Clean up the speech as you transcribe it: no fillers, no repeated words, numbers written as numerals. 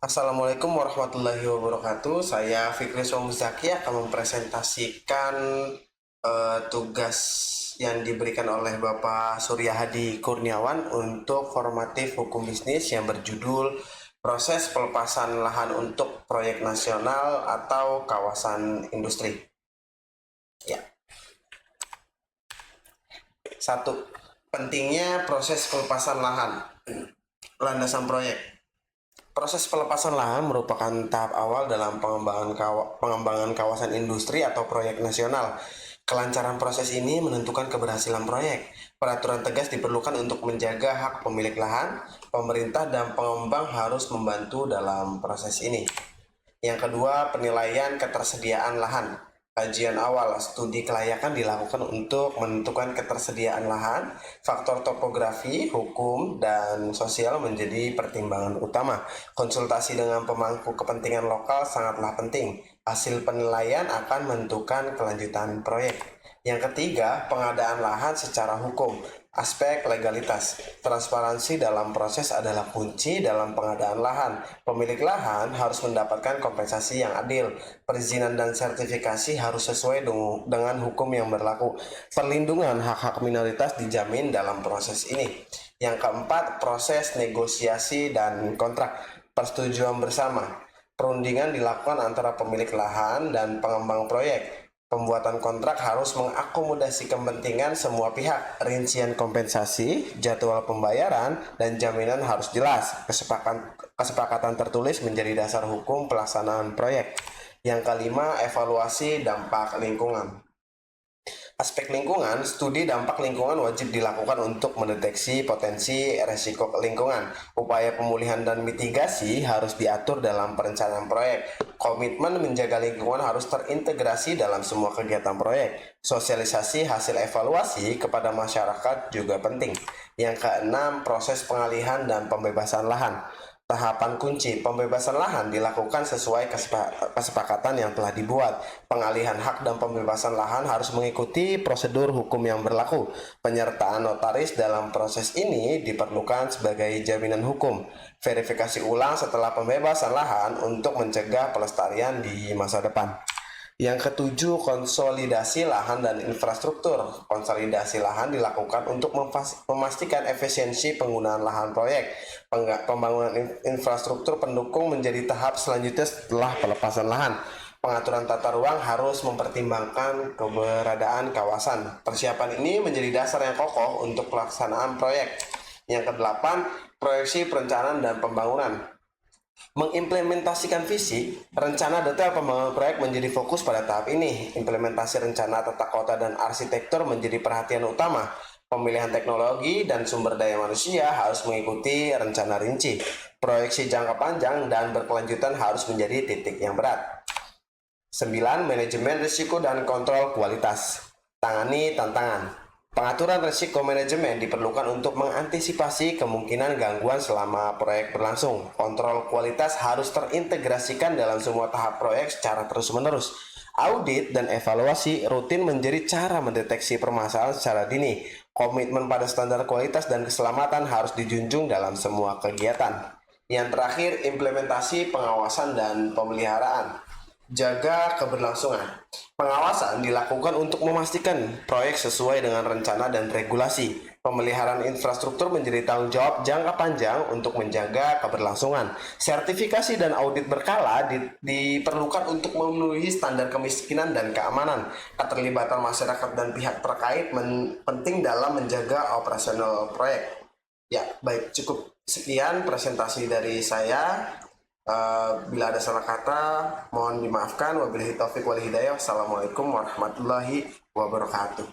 Assalamualaikum warahmatullahi wabarakatuh. Saya Fikri Somuzaki akan mempresentasikan tugas yang diberikan oleh Bapak Surya Hadi Kurniawan untuk formatif hukum bisnis yang berjudul Proses Pelepasan Lahan untuk Proyek Nasional atau Kawasan Industri. Ya. Satu, pentingnya proses pelepasan lahan. Landasan proyek. Proses pelepasan lahan merupakan tahap awal dalam pengembangan kawasan industri atau proyek nasional. Kelancaran proses ini menentukan keberhasilan proyek. Peraturan tegas diperlukan untuk menjaga hak pemilik lahan. Pemerintah dan pengembang harus membantu dalam proses ini. Yang kedua, penilaian ketersediaan lahan. Kajian awal studi kelayakan dilakukan untuk menentukan ketersediaan lahan. Faktor topografi, hukum, dan sosial menjadi pertimbangan utama. Konsultasi dengan pemangku kepentingan lokal sangatlah penting. Hasil penilaian akan menentukan kelanjutan proyek. Yang ketiga, pengadaan lahan secara hukum. Aspek legalitas. Transparansi dalam proses adalah kunci dalam pengadaan lahan. Pemilik lahan harus mendapatkan kompensasi yang adil. Perizinan dan sertifikasi harus sesuai dengan hukum yang berlaku. Perlindungan hak-hak minoritas dijamin dalam proses ini. Yang keempat, proses negosiasi dan kontrak. Persetujuan bersama. Perundingan dilakukan antara pemilik lahan dan pengembang proyek. Pembuatan kontrak harus mengakomodasi kepentingan semua pihak. Rincian kompensasi, jadwal pembayaran, dan jaminan harus jelas. Kesepakatan tertulis menjadi dasar hukum pelaksanaan proyek. Yang kelima, evaluasi dampak lingkungan. Aspek lingkungan, studi dampak lingkungan wajib dilakukan untuk mendeteksi potensi resiko lingkungan. Upaya pemulihan dan mitigasi harus diatur dalam perencanaan proyek. Komitmen menjaga lingkungan harus terintegrasi dalam semua kegiatan proyek. Sosialisasi hasil evaluasi kepada masyarakat juga penting. Yang keenam, proses pengalihan dan pembebasan lahan. Tahapan kunci pembebasan lahan dilakukan sesuai kesepakatan yang telah dibuat. Pengalihan hak dan pembebasan lahan harus mengikuti prosedur hukum yang berlaku. Penyertaan notaris dalam proses ini diperlukan sebagai jaminan hukum. Verifikasi ulang setelah pembebasan lahan untuk mencegah pelestarian di masa depan. Yang ketujuh, konsolidasi lahan dan infrastruktur. Konsolidasi lahan dilakukan untuk memastikan efisiensi penggunaan lahan proyek. Pembangunan infrastruktur pendukung menjadi tahap selanjutnya setelah pelepasan lahan. Pengaturan tata ruang harus mempertimbangkan keberadaan kawasan. Persiapan ini menjadi dasar yang kokoh untuk pelaksanaan proyek. Yang kedelapan, proyeksi perencanaan dan pembangunan. Mengimplementasikan visi, rencana detail pembangunan proyek menjadi fokus pada tahap ini. Implementasi rencana tata kota dan arsitektur menjadi perhatian utama. Pemilihan teknologi dan sumber daya manusia harus mengikuti rencana rinci. Proyeksi jangka panjang dan berkelanjutan harus menjadi titik yang berat. 9. Manajemen risiko dan kontrol kualitas. Tangani tantangan. Pengaturan risiko manajemen diperlukan untuk mengantisipasi kemungkinan gangguan selama proyek berlangsung. Kontrol kualitas harus terintegrasikan dalam semua tahap proyek secara terus-menerus. Audit dan evaluasi rutin menjadi cara mendeteksi permasalahan secara dini. Komitmen pada standar kualitas dan keselamatan harus dijunjung dalam semua kegiatan. Yang terakhir, implementasi pengawasan dan pemeliharaan. Jaga keberlangsungan. Pengawasan dilakukan untuk memastikan proyek sesuai dengan rencana dan regulasi. Pemeliharaan infrastruktur menjadi tanggung jawab jangka panjang untuk menjaga keberlangsungan. Sertifikasi dan audit berkala diperlukan untuk memenuhi standar kemiskinan dan keamanan. Keterlibatan masyarakat dan pihak terkait penting dalam menjaga operasional proyek. Ya, baik, cukup sekian presentasi dari saya. Bila ada salah kata, mohon dimaafkan. Wabillahi taufiq wal hidayah. Wassalamualaikum warahmatullahi wabarakatuh.